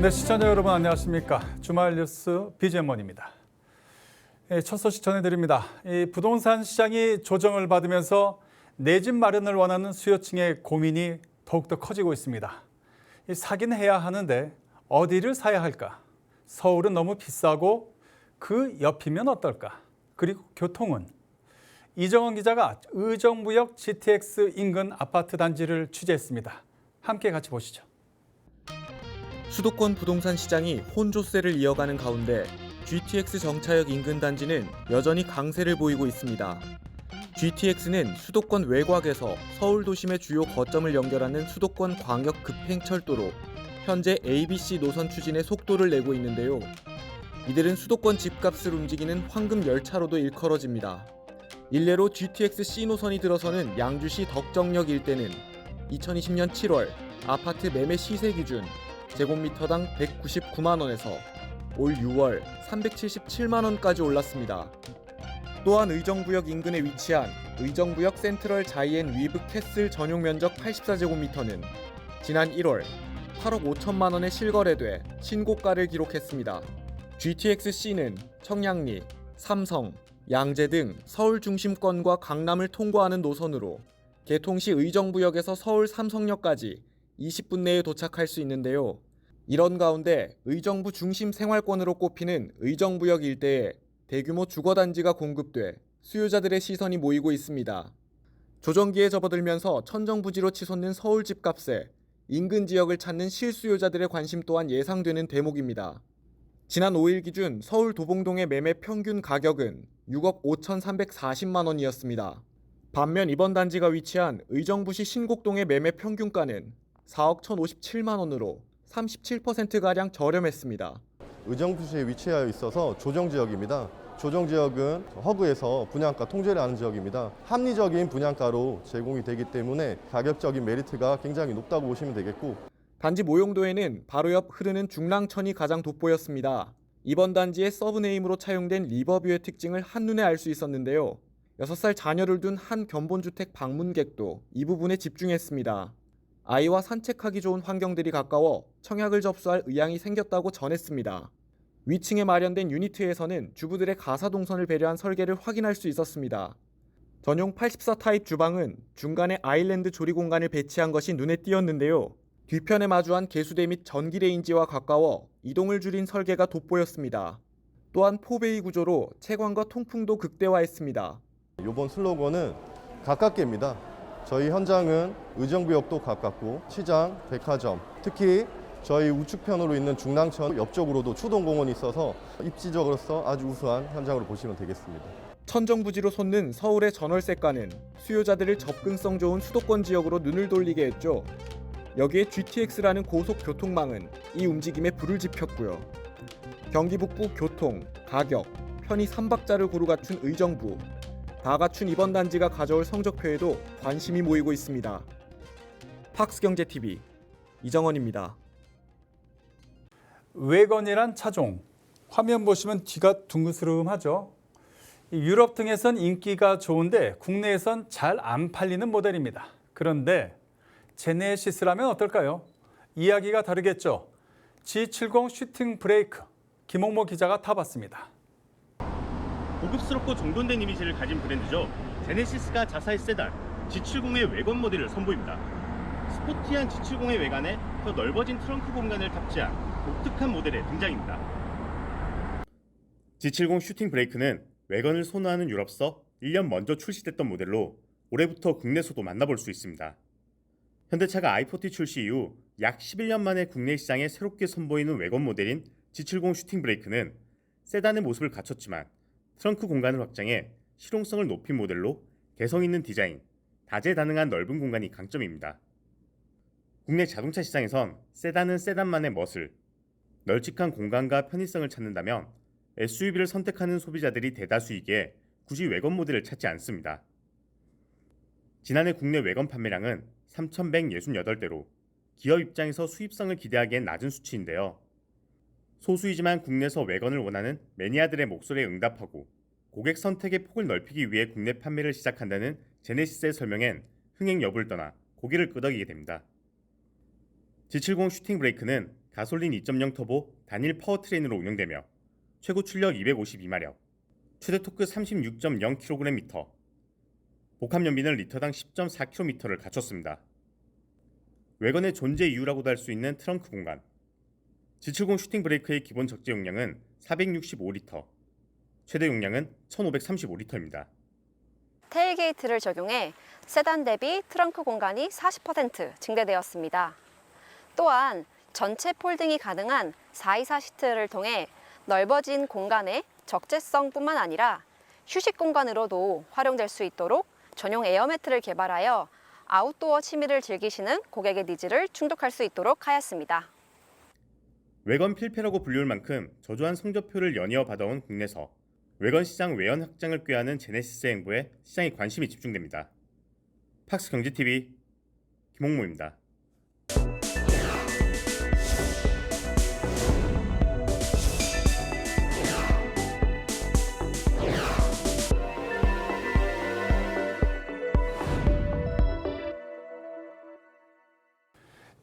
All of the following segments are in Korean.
네, 시청자 여러분 안녕하십니까? 주말 뉴스 BGM1입니다. 첫 소식 전해드립니다. 이 부동산 시장이 조정을 받으면서 내 집 마련을 원하는 수요층의 고민이 더욱더 커지고 있습니다. 사긴 해야 하는데 어디를 사야 할까? 서울은 너무 비싸고 그 옆이면 어떨까? 그리고 교통은? 이정원 기자가 의정부역 GTX 인근 아파트 단지를 취재했습니다. 함께 같이 보시죠. 수도권 부동산 시장이 혼조세를 이어가는 가운데 GTX 정차역 인근 단지는 여전히 강세를 보이고 있습니다. GTX는 수도권 외곽에서 서울 도심의 주요 거점을 연결하는 수도권 광역 급행철도로 현재 ABC 노선 추진에 속도를 내고 있는데요. 이들은 수도권 집값을 움직이는 황금 열차로도 일컬어집니다. 일례로 GTX C 노선이 들어서는 양주시 덕정역 일대는 2020년 7월 아파트 매매 시세 기준 제곱미터당 199만 원에서 올 6월 377만 원까지 올랐습니다. 또한 의정부역 인근에 위치한 의정부역 센트럴 자이앤 위브 캐슬 전용 면적 84제곱미터는 지난 1월 8억 5천만 원에 실거래돼 신고가를 기록했습니다. GTX-C는 청량리, 삼성, 양재 등 서울 중심권과 강남을 통과하는 노선으로 개통 시 의정부역에서 서울 삼성역까지 20분 내에 도착할 수 있는데요. 이런 가운데 의정부 중심 생활권으로 꼽히는 의정부역 일대에 대규모 주거단지가 공급돼 수요자들의 시선이 모이고 있습니다. 조정기에 접어들면서 천정부지로 치솟는 서울 집값에 인근 지역을 찾는 실수요자들의 관심 또한 예상되는 대목입니다. 지난 5일 기준 서울 도봉동의 매매 평균 가격은 6억 5,340만 원이었습니다. 반면 이번 단지가 위치한 의정부시 신곡동의 매매 평균가는 4억 1,057만 원으로 37%가량 저렴했습니다. 의정부시에 위치하여 있어서 조정지역입니다. 조정지역은 허그에서 분양가 통제를 하는 지역입니다. 합리적인 분양가로 제공이 되기 때문에 가격적인 메리트가 굉장히 높다고 보시면 되겠고, 단지 모용도에는 바로 옆 흐르는 중랑천이 가장 돋보였습니다. 이번 단지의 서브네임으로 차용된 리버뷰의 특징을 한눈에 알 수 있었는데요. 6살 자녀를 둔 한 견본주택 방문객도 이 부분에 집중했습니다. 아이와 산책하기 좋은 환경들이 가까워 청약을 접수할 의향이 생겼다고 전했습니다. 위층에 마련된 유니트에서는 주부들의 가사 동선을 배려한 설계를 확인할 수 있었습니다. 전용 84 타입 주방은 중간에 아일랜드 조리 공간을 배치한 것이 눈에 띄었는데요. 뒤편에 마주한 개수대 및 전기레인지와 가까워 이동을 줄인 설계가 돋보였습니다. 또한 포베이 구조로 채광과 통풍도 극대화했습니다. 이번 슬로건은 가깝게입니다. 저희 현장은 의정부역도 가깝고 시장, 백화점, 특히 저희 우측편으로 있는 중랑천 옆쪽으로도 추동공원이 있어서 입지적으로서 아주 우수한 현장으로 보시면 되겠습니다. 천정부지로 솟는 서울의 전월세가는 수요자들을 접근성 좋은 수도권 지역으로 눈을 돌리게 했죠. 여기에 GTX라는 고속교통망은 이 움직임에 불을 지폈고요. 경기 북부 교통, 가격, 편의 3박자를 고루 갖춘 의정부, 다 갖춘 이번 단지가 가져올 성적표에도 관심이 모이고 있습니다. 팍스경제TV 이정원입니다. 외건이란 차종, 화면 보시면 뒤가 둥그스름하죠. 유럽 등에선 인기가 좋은데 국내에선 잘 안 팔리는 모델입니다. 그런데 제네시스라면 어떨까요? 이야기가 다르겠죠. G70 슈팅 브레이크, 김홍모 기자가 타봤습니다. 고급스럽고 정돈된 이미지를 가진 브랜드죠. 제네시스가 자사의 세단 G70의 외관 모델을 선보입니다. 스포티한 G70의 외관에 더 넓어진 트렁크 공간을 탑재한 독특한 모델의 등장입니다. G70 슈팅 브레이크는 외관을 선호하는 유럽서 1년 먼저 출시됐던 모델로 올해부터 국내에서도 만나볼 수 있습니다. 현대차가 i40 출시 이후 약 11년 만에 국내 시장에 새롭게 선보이는 외관 모델인 G70 슈팅 브레이크는 세단의 모습을 갖췄지만 트렁크 공간을 확장해 실용성을 높인 모델로 개성 있는 디자인, 다재다능한 넓은 공간이 강점입니다. 국내 자동차 시장에선 세단은 세단만의 멋을, 널찍한 공간과 편의성을 찾는다면 SUV를 선택하는 소비자들이 대다수이기에 굳이 외관 모델을 찾지 않습니다. 지난해 국내 외관 판매량은 3,168대로 기업 입장에서 수입성을 기대하기엔 낮은 수치인데요. 소수이지만 국내에서 외관을 원하는 매니아들의 목소리에 응답하고 고객 선택의 폭을 넓히기 위해 국내 판매를 시작한다는 제네시스의 설명엔 흥행 여부를 떠나 고개를 끄덕이게 됩니다. G70 슈팅 브레이크는 가솔린 2.0 터보 단일 파워트레인으로 운영되며 최고 출력 252마력, 최대 토크 36.0kgm, 복합 연비는 리터당 10.4km를 갖췄습니다. 외건의 존재 이유라고도 할 수 있는 트렁크 공간, G70 슈팅 브레이크의 기본 적재 용량은 465리터, 최대 용량은 1535리터입니다. 테일게이트를 적용해 세단 대비 트렁크 공간이 40% 증대되었습니다. 또한 전체 폴딩이 가능한 424 시트를 통해 넓어진 공간의 적재성뿐만 아니라 휴식 공간으로도 활용될 수 있도록 전용 에어매트를 개발하여 아웃도어 취미를 즐기시는 고객의 니즈를 충족할 수 있도록 하였습니다. 외건 필패라고 불리울 만큼 저조한 성적표를 연이어 받아온 국내서 외건 시장 외연 확장을 꾀하는 제네시스 행보에 시장의 관심이 집중됩니다. 팍스 경제TV 김홍모입니다.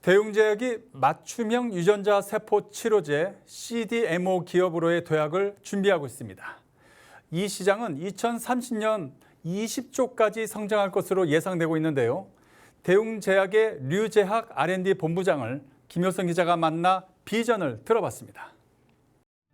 대웅제약이 맞춤형 유전자 세포 치료제 CDMO 기업으로의 도약을 준비하고 있습니다. 이 시장은 2030년 20조까지 성장할 것으로 예상되고 있는데요. 대웅제약의 류재학 R&D 본부장을 김효성 기자가 만나 비전을 들어봤습니다.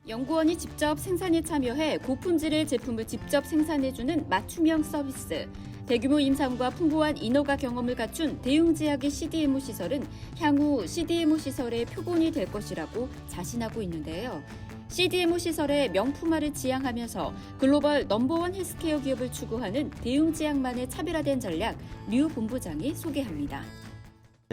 연구원이 직접 생산에 참여해 고품질의 제품을 직접 생산해주는 맞춤형 서비스. 대규모 임상과 풍부한 인허가 경험을 갖춘 대웅제약의 CDMO 시설은 향후 CDMO 시설의 표본이 될 것이라고 자신하고 있는데요. CDMO 시설의 명품화를 지향하면서 글로벌 넘버원 헬스케어 기업을 추구하는 대웅제약만의 차별화된 전략, 류 본부장이 소개합니다.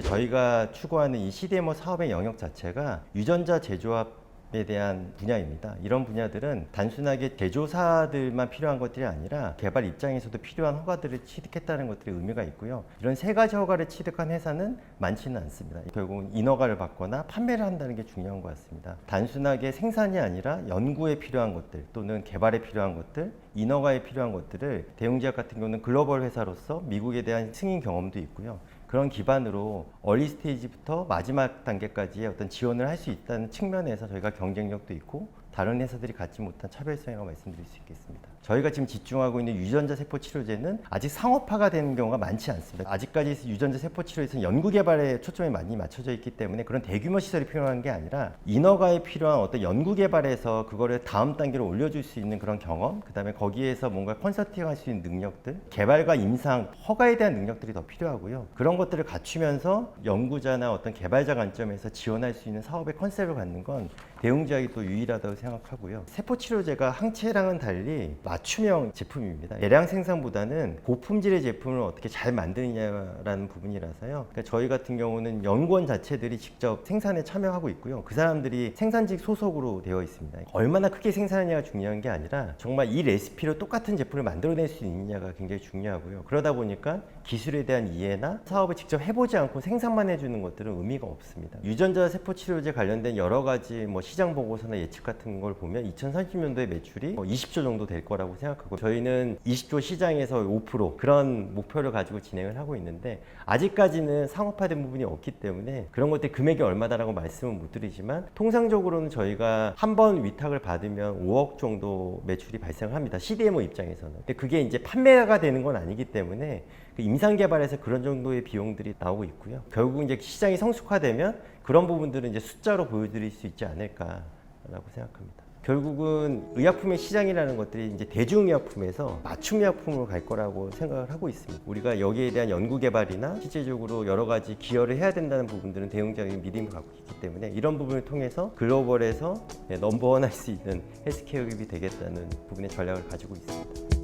저희가 추구하는 이 CDMO 사업의 영역 자체가 유전자 제조합에 대한 분야입니다. 이런 분야들은 단순하게 제조사들만 필요한 것들이 아니라 개발 입장에서도 필요한 허가들을 취득했다는 것들이 의미가 있고요. 이런 세 가지 허가를 취득한 회사는 많지는 않습니다. 결국은 인허가를 받거나 판매를 한다는 게 중요한 것 같습니다. 단순하게 생산이 아니라 연구에 필요한 것들 또는 개발에 필요한 것들, 인허가에 필요한 것들을 대웅제약 같은 경우는 글로벌 회사로서 미국에 대한 승인 경험도 있고요. 그런 기반으로 얼리 스테이지부터 마지막 단계까지의 어떤 지원을 할 수 있다는 측면에서 저희가 경쟁력도 있고 다른 회사들이 갖지 못한 차별성이라고 말씀드릴 수 있겠습니다. 저희가 지금 집중하고 있는 유전자 세포 치료제는 아직 상업화가 되는 경우가 많지 않습니다. 아직까지 유전자 세포 치료에서는 연구 개발에 초점이 많이 맞춰져 있기 때문에 그런 대규모 시설이 필요한 게 아니라 인허가에 필요한 어떤 연구 개발에서 그거를 다음 단계로 올려줄 수 있는 그런 경험, 그다음에 거기에서 뭔가 컨설팅할 수 있는 능력들, 개발과 임상, 허가에 대한 능력들이 더 필요하고요. 그런 것들을 갖추면서 연구자나 어떤 개발자 관점에서 지원할 수 있는 사업의 컨셉을 갖는 건 대웅제약이 또 유일하다고 생각하고요. 세포 치료제가 항체랑은 달리 맞춤형 제품입니다. 대량 생산보다는 고품질의 제품을 어떻게 잘 만드느냐라는 부분이라서요. 그러니까 저희 같은 경우는 연구원 자체들이 직접 생산에 참여하고 있고요. 그 사람들이 생산직 소속으로 되어 있습니다. 얼마나 크게 생산하냐가 중요한 게 아니라 정말 이 레시피로 똑같은 제품을 만들어낼 수 있느냐가 굉장히 중요하고요. 그러다 보니까 기술에 대한 이해나 사업을 직접 해보지 않고 생산만 해주는 것들은 의미가 없습니다. 유전자 세포 치료제 관련된 여러 가지 시장 보고서나 예측 같은 걸 보면 2030년도에 매출이 20조 정도 될 거라고 생각하고 저희는 20조 시장에서 5% 그런 목표를 가지고 진행을 하고 있는데 아직까지는 상업화된 부분이 없기 때문에 그런 것들 금액이 얼마다라고 말씀은 못 드리지만 통상적으로는 저희가 한 번 위탁을 받으면 5억 정도 매출이 발생합니다. CDMO 입장에서는. 근데 그게 이제 판매가 되는 건 아니기 때문에 그 임상 개발에서 그런 정도의 비용들이 나오고 있고요. 결국 이제 시장이 성숙화되면 그런 부분들은 이제 숫자로 보여드릴 수 있지 않을까라고 생각합니다. 결국은 의약품의 시장이라는 것들이 이제 대중의약품에서 맞춤의약품으로 갈 거라고 생각을 하고 있습니다. 우리가 여기에 대한 연구 개발이나 실제적으로 여러 가지 기여를 해야 된다는 부분들은 대웅제약이 믿음을 갖고 있기 때문에 이런 부분을 통해서 글로벌에서 넘버원 할 수 있는 헬스케어 기업이 되겠다는 부분의 전략을 가지고 있습니다.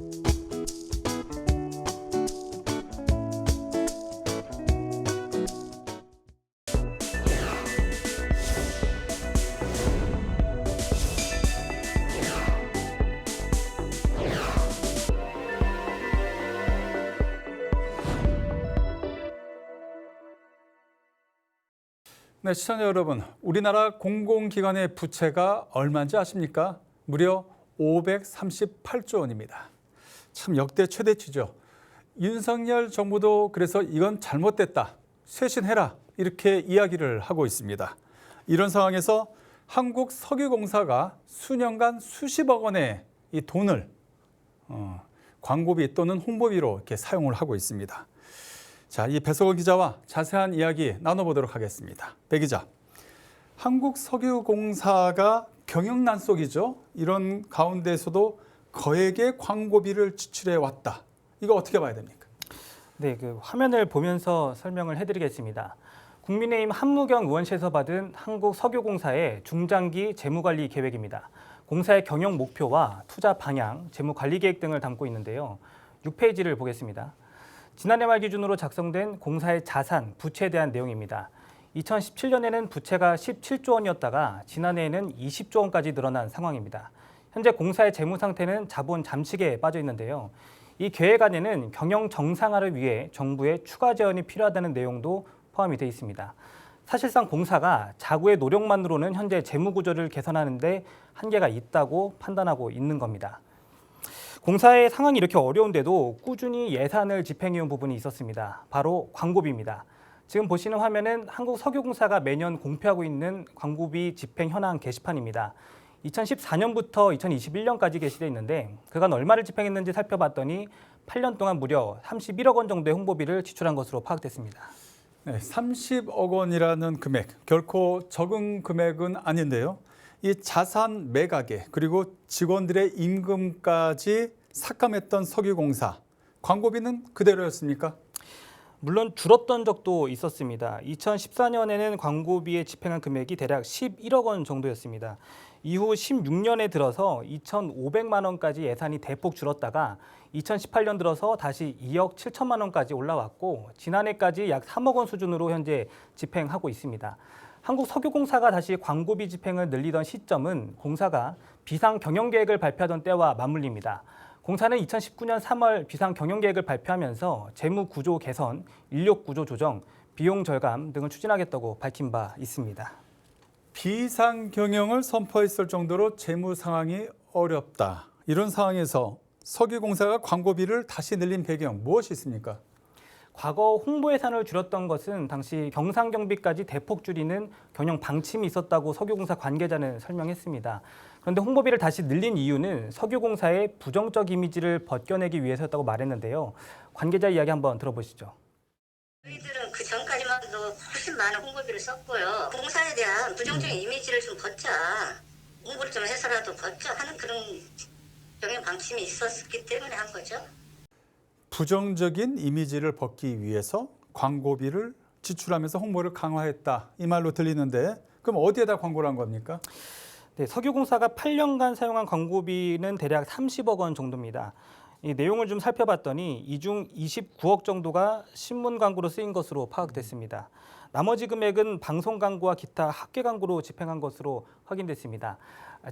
네, 시청자 여러분, 우리나라 공공기관의 부채가 얼마인지 아십니까? 무려 538조 원입니다. 참 역대 최대치죠. 윤석열 정부도 그래서 이건 잘못됐다, 쇄신해라 이렇게 이야기를 하고 있습니다. 이런 상황에서 한국석유공사가 수년간 수십억 원의 이 돈을 광고비 또는 홍보비로 이렇게 사용을 하고 있습니다. 자, 이 배석원 기자와 자세한 이야기 나눠보도록 하겠습니다. 배 기자, 한국석유공사가 경영난 속이죠. 이런 가운데에서도 거액의 광고비를 지출해 왔다. 이거 어떻게 봐야 됩니까? 네, 그 화면을 보면서 설명을 해드리겠습니다. 국민의힘 한무경 의원실에서 받은 한국석유공사의 중장기 재무관리 계획입니다. 공사의 경영 목표와 투자 방향, 재무관리 계획 등을 담고 있는데요. 6페이지를 보겠습니다. 지난해 말 기준으로 작성된 공사의 자산, 부채에 대한 내용입니다. 2017년에는 부채가 17조 원이었다가 지난해에는 20조 원까지 늘어난 상황입니다. 현재 공사의 재무 상태는 자본 잠식에 빠져 있는데요. 이 계획 안에는 경영 정상화를 위해 정부의 추가 재원이 필요하다는 내용도 포함이 되어 있습니다. 사실상 공사가 자구의 노력만으로는 현재 재무 구조를 개선하는 데 한계가 있다고 판단하고 있는 겁니다. 공사의 상황이 이렇게 어려운데도 꾸준히 예산을 집행해온 부분이 있었습니다. 바로 광고비입니다. 지금 보시는 화면은 한국석유공사가 매년 공표하고 있는 광고비 집행 현황 게시판입니다. 2014년부터 2021년까지 게시되어 있는데 그간 얼마를 집행했는지 살펴봤더니 8년 동안 무려 31억 원 정도의 홍보비를 지출한 것으로 파악됐습니다. 네, 30억 원이라는 금액, 결코 적은 금액은 아닌데요. 이 자산 매각에 그리고 직원들의 임금까지 삭감했던 석유공사, 광고비는 그대로였습니까? 물론 줄었던 적도 있었습니다. 2014년에는 광고비에 집행한 금액이 대략 11억 원 정도였습니다. 이후 16년에 들어서 2,500만 원까지 예산이 대폭 줄었다가 2018년 들어서 다시 2억 7천만 원까지 올라왔고 지난해까지 약 3억 원 수준으로 현재 집행하고 있습니다. 한국석유공사가 다시 광고비 집행을 늘리던 시점은 공사가 비상경영계획을 발표하던 때와 맞물립니다. 공사는 2019년 3월 비상경영계획을 발표하면서 재무구조 개선, 인력구조 조정, 비용 절감 등을 추진하겠다고 밝힌 바 있습니다. 비상경영을 선포했을 정도로 재무 상황이 어렵다. 이런 상황에서 석유공사가 광고비를 다시 늘린 배경 무엇이 있습니까? 과거 홍보 예산을 줄였던 것은 당시 경상경비까지 대폭 줄이는 경영 방침이 있었다고 석유공사 관계자는 설명했습니다. 그런데 홍보비를 다시 늘린 이유는 석유공사의 부정적 이미지를 벗겨내기 위해서였다고 말했는데요. 관계자 이야기 한번 들어보시죠. 저희들은 그 전까지만 해도 훨씬 많은 홍보비를 썼고요. 공사에 대한 부정적인 이미지를 좀 벗자, 홍보를 좀 해서라도 벗자 하는 그런 경영 방침이 있었기 때문에 한 거죠. 부정적인 이미지를 벗기 위해서 광고비를 지출하면서 홍보를 강화했다. 이 말로 들리는데 그럼 어디에다 광고를 한 겁니까? 네, 석유공사가 8년간 사용한 광고비는 대략 30억 원 정도입니다. 이 내용을 좀 살펴봤더니 이 중 29억 정도가 신문 광고로 쓰인 것으로 파악됐습니다. 나머지 금액은 방송 광고와 기타 학계 광고로 집행한 것으로 확인됐습니다.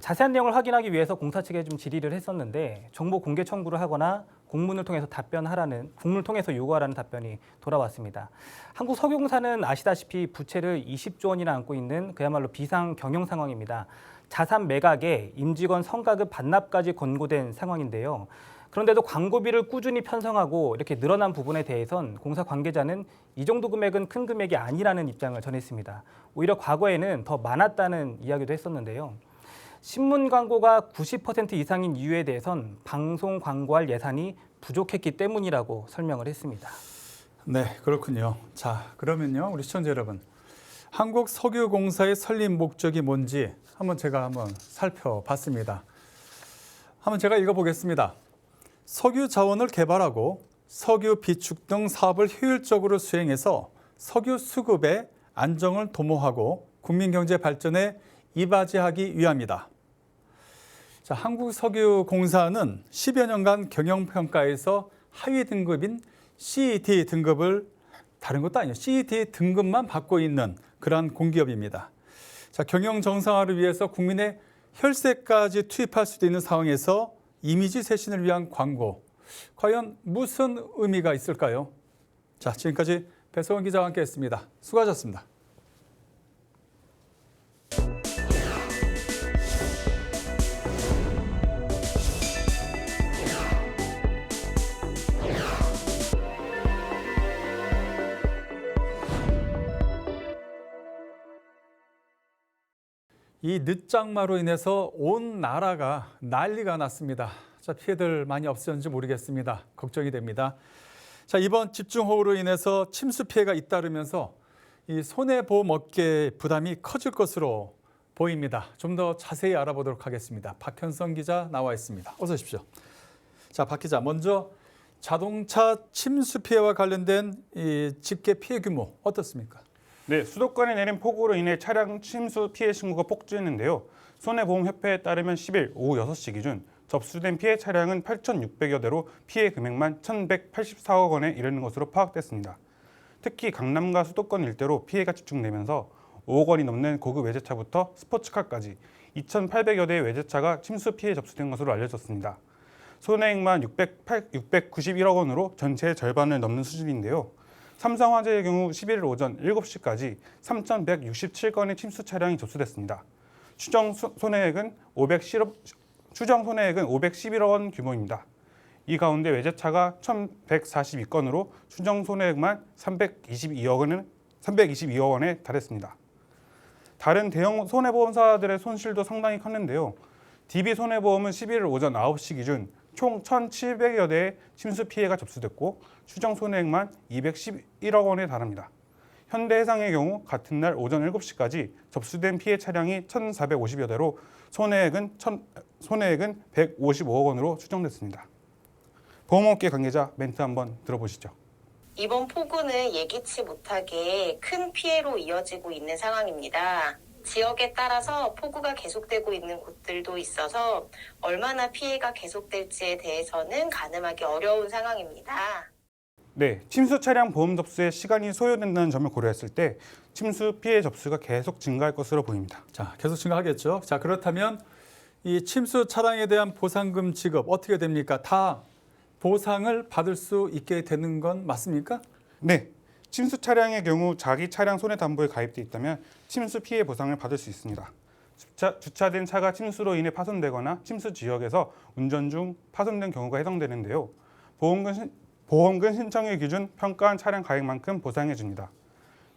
자세한 내용을 확인하기 위해서 공사 측에 좀 질의를 했었는데 정보 공개 청구를 하거나 공문을 통해서 요구하라는 답변이 돌아왔습니다. 한국석유공사는 아시다시피 부채를 20조 원이나 안고 있는 그야말로 비상 경영 상황입니다. 자산 매각에 임직원 성과급 반납까지 권고된 상황인데요. 그런데도 광고비를 꾸준히 편성하고 이렇게 늘어난 부분에 대해선 공사 관계자는 이 정도 금액은 큰 금액이 아니라는 입장을 전했습니다. 오히려 과거에는 더 많았다는 이야기도 했었는데요. 신문 광고가 90% 이상인 이유에 대해선 방송 광고할 예산이 부족했기 때문이라고 설명을 했습니다. 네, 그렇군요. 자, 그러면요, 우리 시청자 여러분, 한국석유공사의 설립 목적이 뭔지 한번 살펴봤습니다. 한번 제가 읽어보겠습니다. 석유 자원을 개발하고 석유 비축 등 사업을 효율적으로 수행해서 석유 수급의 안정을 도모하고 국민 경제 발전에 이바지하기 위함이다. 자, 한국석유공사는 10여 년간 경영평가에서 하위 등급인 CET 등급을 다른 것도 아니에요. CET 등급만 받고 있는 그러한 공기업입니다. 자, 경영 정상화를 위해서 국민의 혈세까지 투입할 수도 있는 상황에서 이미지 쇄신을 위한 광고, 과연 무슨 의미가 있을까요? 자, 지금까지 배석원 기자와 함께했습니다. 수고하셨습니다. 이 늦장마로 인해서 온 나라가 난리가 났습니다. 자, 피해들 많이 없었는지 모르겠습니다. 걱정이 됩니다. 자, 이번 집중호우로 인해서 침수 피해가 잇따르면서 이 손해보험 업계의 부담이 커질 것으로 보입니다. 좀 더 자세히 알아보도록 하겠습니다. 박현성 기자 나와 있습니다. 어서 오십시오. 자, 박 기자, 먼저 자동차 침수 피해와 관련된 이 집계 피해 규모 어떻습니까? 네, 수도권에 내린 폭우로 인해 차량 침수 피해 신고가 폭주했는데요. 손해보험협회에 따르면 10일 오후 6시 기준 접수된 피해 차량은 8,600여 대로 피해 금액만 1,184억 원에 이르는 것으로 파악됐습니다. 특히 강남과 수도권 일대로 피해가 집중되면서 5억 원이 넘는 고급 외제차부터 스포츠카까지 2,800여 대의 외제차가 침수 피해 접수된 것으로 알려졌습니다. 손해액만 691억 원으로 전체의 절반을 넘는 수준인데요. 삼성화재의 경우 11일 오전 7시까지 3,167건의 침수 차량이 접수됐습니다. 추정 손해액은 511억 원 규모입니다. 이 가운데 외제차가 1,142건으로 추정 손해액만 322억 원에 달했습니다. 다른 대형 손해보험사들의 손실도 상당히 컸는데요. DB손해보험은 11일 오전 9시 기준 총 1,700여 대의 침수 피해가 접수됐고 추정 손해액만 211억 원에 달합니다. 현대해상의 경우 같은 날 오전 7시까지 접수된 피해 차량이 1,450여 대로 손해액은 155억 원으로 추정됐습니다. 보험업계 관계자 멘트 한번 들어보시죠. 이번 폭우는 예기치 못하게 큰 피해로 이어지고 있는 상황입니다. 지역에 따라서 폭우가 계속되고 있는 곳들도 있어서 얼마나 피해가 계속될지에 대해서는 가늠하기 어려운 상황입니다. 네, 침수 차량 보험 접수에 시간이 소요된다는 점을 고려했을 때 침수 피해 접수가 계속 증가할 것으로 보입니다. 자, 계속 증가하겠죠. 자, 그렇다면 이 침수 차량에 대한 보상금 지급 어떻게 됩니까? 다 보상을 받을 수 있게 되는 건 맞습니까? 네, 침수 차량의 경우 자기 차량 손해담보에 가입돼 있다면 침수 피해 보상을 받을 수 있습니다. 주차된 차가 침수로 인해 파손되거나 침수 지역에서 운전 중 파손된 경우가 해당되는데요. 보험금 신청일 기준 평가한 차량 가액만큼 보상해 줍니다.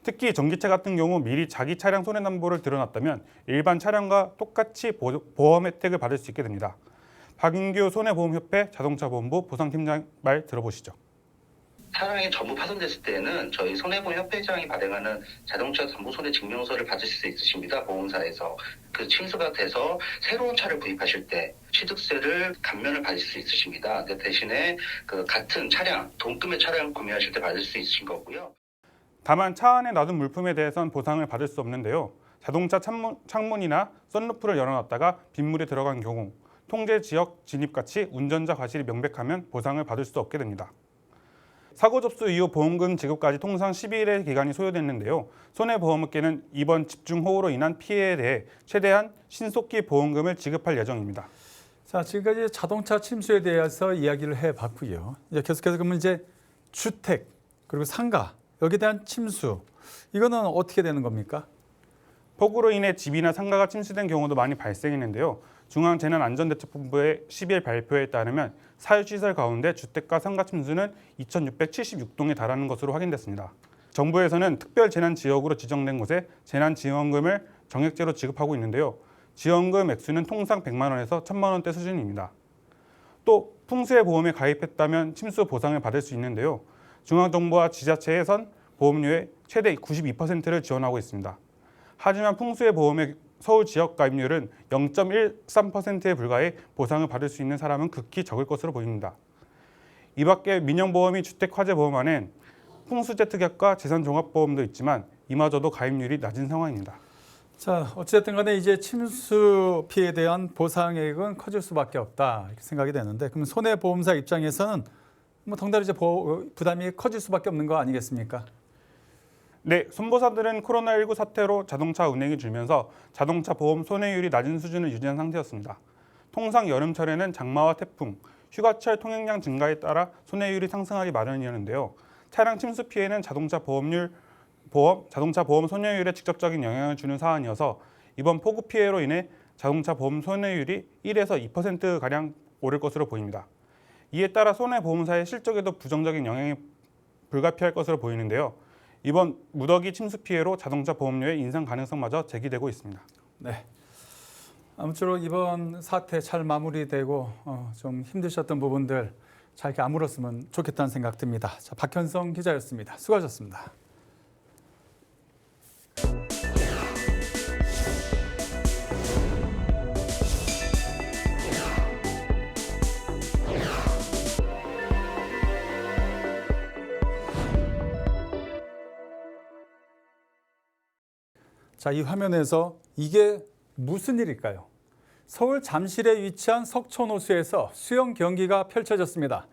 특히 전기차 같은 경우 미리 자기 차량 손해담보를 드러났다면 일반 차량과 똑같이 보험 혜택을 받을 수 있게 됩니다. 박인규 손해보험협회 자동차보험부 보상팀장 말 들어보시죠. 차량이 전부 파손됐을 때는 저희 손해보험협회장이 발행하는 자동차 담보손해 증명서를 받으실 수 있으십니다. 보험사에서. 그 침수가 돼서 새로운 차를 구입하실 때 취득세를 감면을 받을 수 있으십니다. 대신에 그 같은 차량, 동급의 차량을 구매하실 때 받을 수 있으신 거고요. 다만 차 안에 놔둔 물품에 대해선 보상을 받을 수 없는데요. 자동차 창문이나 썬루프를 열어놨다가 빗물이 들어간 경우 통제 지역 진입같이 운전자 과실이 명백하면 보상을 받을 수 없게 됩니다. 사고 접수 이후 보험금 지급까지 통상 12일의 기간이 소요됐는데요. 손해보험업계는 이번 집중호우로 인한 피해에 대해 최대한 신속히 보험금을 지급할 예정입니다. 자, 지금까지 자동차 침수에 대해서 이야기를 해봤고요. 이제 계속해서 그러면 이제 주택 그리고 상가 여기에 대한 침수 이거는 어떻게 되는 겁니까? 폭우로 인해 집이나 상가가 침수된 경우도 많이 발생했는데요. 중앙재난안전대책본부의 10일 발표에 따르면 사유시설 가운데 주택과 상가 침수는 2,676동에 달하는 것으로 확인됐습니다. 정부에서는 특별재난지역으로 지정된 곳에 재난지원금을 정액제로 지급하고 있는데요. 지원금 액수는 통상 100만 원에서 1,000만 원대 수준입니다. 또 풍수해 보험에 가입했다면 침수 보상을 받을 수 있는데요. 중앙정부와 지자체에선 보험료의 최대 92%를 지원하고 있습니다. 하지만 풍수해 보험의 서울 지역 가입률은 0.13%에 불과해 보상을 받을 수 있는 사람은 극히 적을 것으로 보입니다. 이 밖에 민영보험이 주택화재보험 안엔 풍수재특약과 재산종합보험도 있지만 이마저도 가입률이 낮은 상황입니다. 자, 어쨌든 간에 이제 침수 피해에 대한 보상액은 커질 수밖에 없다 이렇게 생각이 되는데 그럼 손해보험사 입장에서는 뭐 덩달아 이제 부담이 커질 수밖에 없는 거 아니겠습니까? 네, 손보사들은 코로나19 사태로 자동차 운행이 줄면서 자동차 보험 손해율이 낮은 수준을 유지한 상태였습니다. 통상 여름철에는 장마와 태풍, 휴가철 통행량 증가에 따라 손해율이 상승하기 마련이었는데요. 차량 침수 피해는 자동차 보험 손해율에 직접적인 영향을 주는 사안이어서 이번 폭우 피해로 인해 자동차 보험 손해율이 1에서 2%가량 오를 것으로 보입니다. 이에 따라 손해보험사의 실적에도 부정적인 영향이 불가피할 것으로 보이는데요. 이번 무더기 침수 피해로 자동차 보험료의 인상 가능성마저 제기되고 있습니다. 네. 아무쪼록 이번 사태 잘 마무리되고 좀 힘드셨던 부분들 잘 이렇게 아물었으면 좋겠다는 생각 듭니다. 자, 박현성 기자였습니다. 수고하셨습니다. 자, 이 화면에서 이게 무슨 일일까요? 서울 잠실에 위치한 석촌호수에서 수영 경기가 펼쳐졌습니다.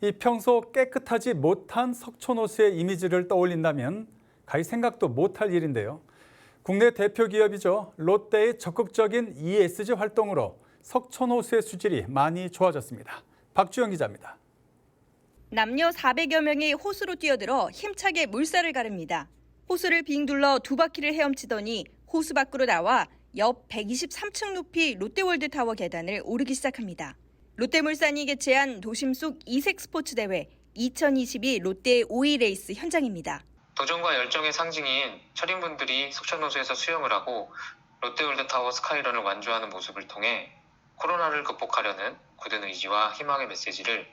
이 평소 깨끗하지 못한 석촌호수의 이미지를 떠올린다면 가히 생각도 못할 일인데요. 국내 대표 기업이죠. 롯데의 적극적인 ESG 활동으로 석촌호수의 수질이 많이 좋아졌습니다. 박주영 기자입니다. 남녀 400여 명이 호수로 뛰어들어 힘차게 물살을 가릅니다. 호수를 빙 둘러 두 바퀴를 헤엄치더니 호수 밖으로 나와 옆 123층 높이 롯데월드타워 계단을 오르기 시작합니다. 롯데물산이 개최한 도심 속 이색 스포츠 대회 2022 롯데 5위 레이스 현장입니다. 도전과 열정의 상징인 철인분들이 석촌호수에서 수영을 하고 롯데월드타워 스카이런을 완주하는 모습을 통해 코로나를 극복하려는 굳은 의지와 희망의 메시지를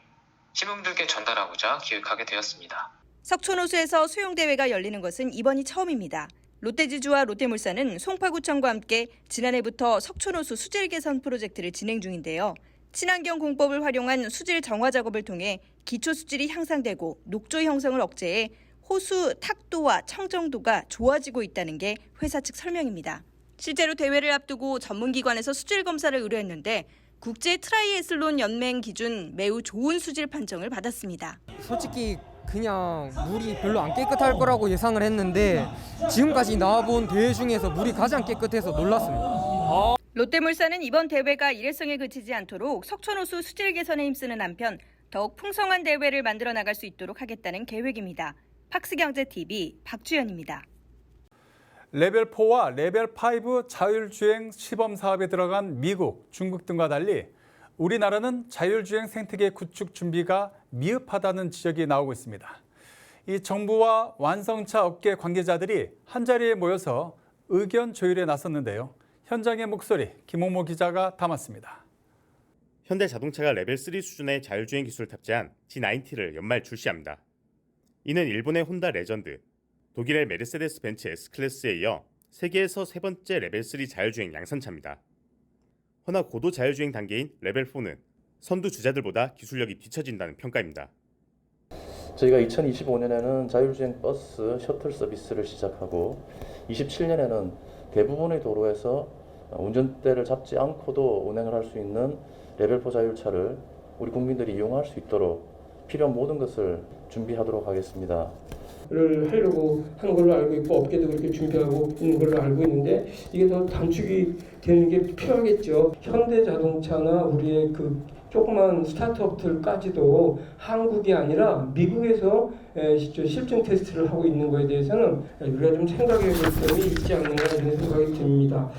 시민분들께 전달하고자 기획하게 되었습니다. 석촌호수에서 수영대회가 열리는 것은 이번이 처음입니다. 롯데지주와 롯데물산은 송파구청과 함께 지난해부터 석촌호수 수질 개선 프로젝트를 진행 중인데요. 친환경 공법을 활용한 수질 정화 작업을 통해 기초 수질이 향상되고 녹조 형성을 억제해 호수 탁도와 청정도가 좋아지고 있다는 게 회사 측 설명입니다. 실제로 대회를 앞두고 전문기관에서 수질 검사를 의뢰했는데 국제 트라이애슬론 연맹 기준 매우 좋은 수질 판정을 받았습니다. 솔직히 그냥 물이 별로 안 깨끗할 거라고 예상을 했는데 지금까지 나와본 대회 중에서 물이 가장 깨끗해서 놀랐습니다. 롯데물산은 이번 대회가 일회성에 그치지 않도록 석촌호수 수질 개선에 힘쓰는 한편 더욱 풍성한 대회를 만들어 나갈 수 있도록 하겠다는 계획입니다. 팍스경제TV 박주연입니다. 레벨 4와 레벨 5 자율주행 시범 사업에 들어간 미국, 중국 등과 달리 우리나라는 자율주행 생태계 구축 준비가 미흡하다는 지적이 나오고 있습니다. 이 정부와 완성차 업계 관계자들이 한자리에 모여서 의견 조율에 나섰는데요. 현장의 목소리 김홍모 기자가 담았습니다. 현대자동차가 레벨 3 수준의 자율주행 기술을 탑재한 G90를 연말 출시합니다. 이는 일본의 혼다 레전드, 독일의 메르세데스 벤츠 S클래스에 이어 세계에서 세 번째 레벨 3 자율주행 양산차입니다. 허나 고도 자율주행 단계인 레벨 4는 선두 주자들보다 기술력이 뒤처진다는 평가입니다. 저희가 2025년에는 자율주행 버스 셔틀 서비스를 시작하고 27년에는 대부분의 도로에서 운전대를 잡지 않고도 운행을 할 수 있는 레벨 4 자율차를 우리 국민들이 이용할 수 있도록 필요한 모든 것을 준비하도록 하겠습니다. 를 하려고 하는 걸로 알고 있고 업계도 그렇게 준비하고 있는 걸로 알고 있는데 이게 더 단축이 되는 게 필요하겠죠. 현대자동차나 우리의 그 조그만 스타트업들까지도 한국이 아니라 미국에서 실증 테스트를 하고 있는 거에 대해서는 우리가 좀 생각해 볼 점이 있지 않는가 이런 생각이 듭니다.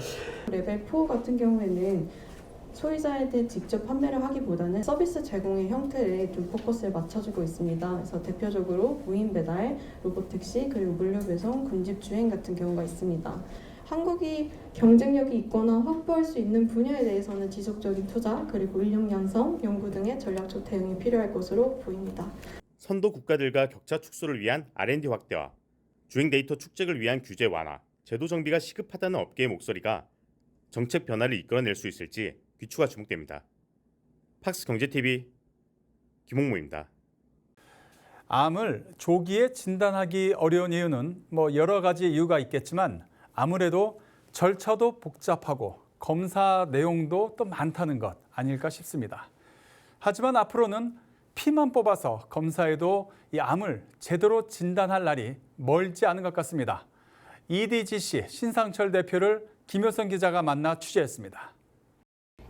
레벨 4 같은 경우에는 소유자한테 직접 판매를 하기보다는 서비스 제공의 형태에 좀 포커스를 맞춰주고 있습니다. 그래서 대표적으로 무인 배달, 로봇택시, 그리고 물류 배송, 군집 주행 같은 경우가 있습니다. 한국이 경쟁력이 있거나 확보할 수 있는 분야에 대해서는 지속적인 투자, 그리고 인력 양성, 연구 등의 전략적 대응이 필요할 것으로 보입니다. 선도 국가들과 격차 축소를 위한 R&D 확대와 주행 데이터 축적을 위한 규제 완화, 제도 정비가 시급하다는 업계의 목소리가 정책 변화를 이끌어낼 수 있을지 귀추가 주목됩니다. 팍스경제TV 김홍모입니다. 암을 조기에 진단하기 어려운 이유는 여러 가지 이유가 있겠지만 아무래도 절차도 복잡하고 검사 내용도 또 많다는 것 아닐까 싶습니다. 하지만 앞으로는 피만 뽑아서 검사해도 이 암을 제대로 진단할 날이 멀지 않은 것 같습니다. EDGC 신상철 대표를 김효선 기자가 만나 취재했습니다.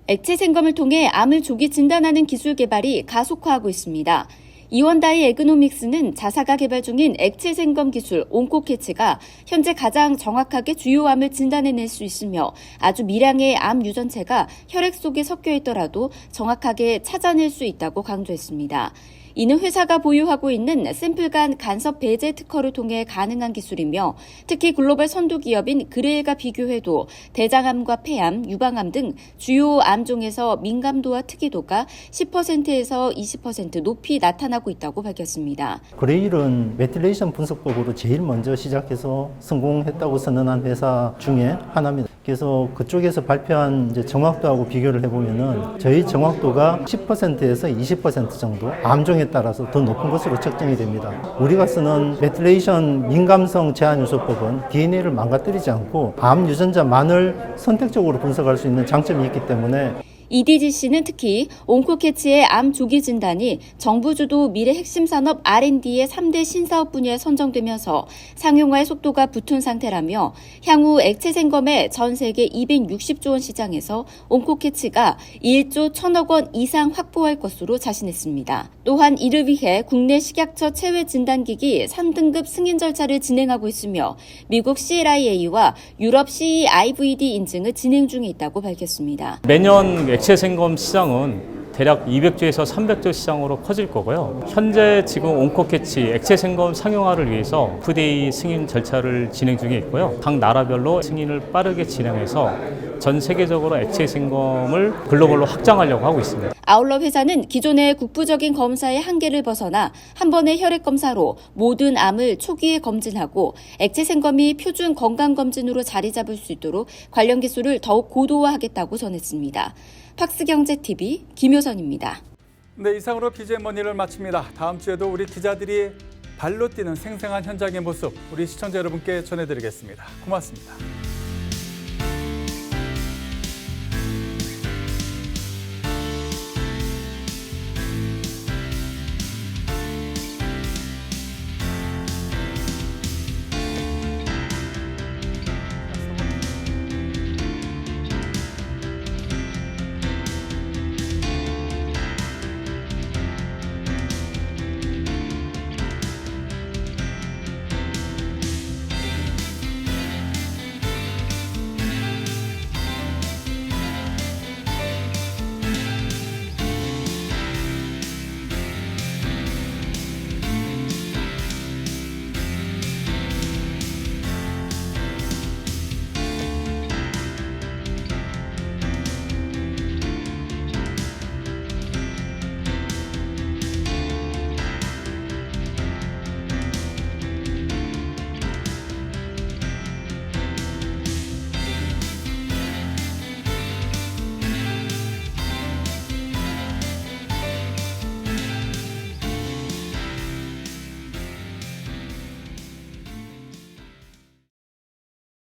액체 생검을 통해 암을 조기 진단하는 기술 개발이 가속화하고 있습니다. 이원다이 에그노믹스는 자사가 개발 중인 액체 생검 기술 온코캐치가 현재 가장 정확하게 주요 암을 진단해낼 수 있으며 아주 미량의 암 유전체가 혈액 속에 섞여 있더라도 정확하게 찾아낼 수 있다고 강조했습니다. 이는 회사가 보유하고 있는 샘플 간 간섭 배제 특허를 통해 가능한 기술이며 특히 글로벌 선도 기업인 그레일과 비교해도 대장암과 폐암, 유방암 등 주요 암종에서 민감도와 특이도가 10%에서 20% 높이 나타나고 있다고 밝혔습니다. 그레일은 메틸레이션 분석법으로 제일 먼저 시작해서 성공했다고 선언한 회사 중에 하나입니다. 그래서 그쪽에서 발표한 이제 정확도하고 비교를 해보면은 저희 정확도가 10%에서 20% 정도 암종에 따라서 더 높은 것으로 측정이 됩니다. 우리가 쓰는 메틸레이션 민감성 제한 요소법은 DNA를 망가뜨리지 않고 암 유전자만을 선택적으로 분석할 수 있는 장점이 있기 때문에 EDGC는 특히 온코캐치의 암 조기 진단이 정부 주도 미래 핵심 산업 R&D의 3대 신사업 분야에 선정되면서 상용화의 속도가 붙은 상태라며 향후 액체 생검의 전 세계 260조 원 시장에서 온코캐치가 1조 1,000억 원 이상 확보할 것으로 자신했습니다. 또한 이를 위해 국내 식약처 체외 진단기기 3등급 승인 절차를 진행하고 있으며 미국 CLIA와 유럽 CE-IVD 인증을 진행 중에 있다고 밝혔습니다. 매년 액체 생검 시장은 대략 200조에서 300조 시장으로 커질 거고요. 현재 지금 온코캐치 액체 생검 상용화를 위해서 FDA 승인 절차를 진행 중에 있고요. 각 나라별로 승인을 빠르게 진행해서 전 세계적으로 액체 생검을 글로벌로 확장하려고 하고 있습니다. 아울러 회사는 기존의 국부적인 검사의 한계를 벗어나 한 번의 혈액 검사로 모든 암을 초기에 검진하고 액체 생검이 표준 건강검진으로 자리 잡을 수 있도록 관련 기술을 더욱 고도화하겠다고 전했습니다. 팍스경제TV 김효선입니다. 네, 이상으로 BGM머니를 마칩니다. 다음 주에도 우리 기자들이 발로 뛰는 생생한 현장의 모습 우리 시청자 여러분께 전해드리겠습니다. 고맙습니다.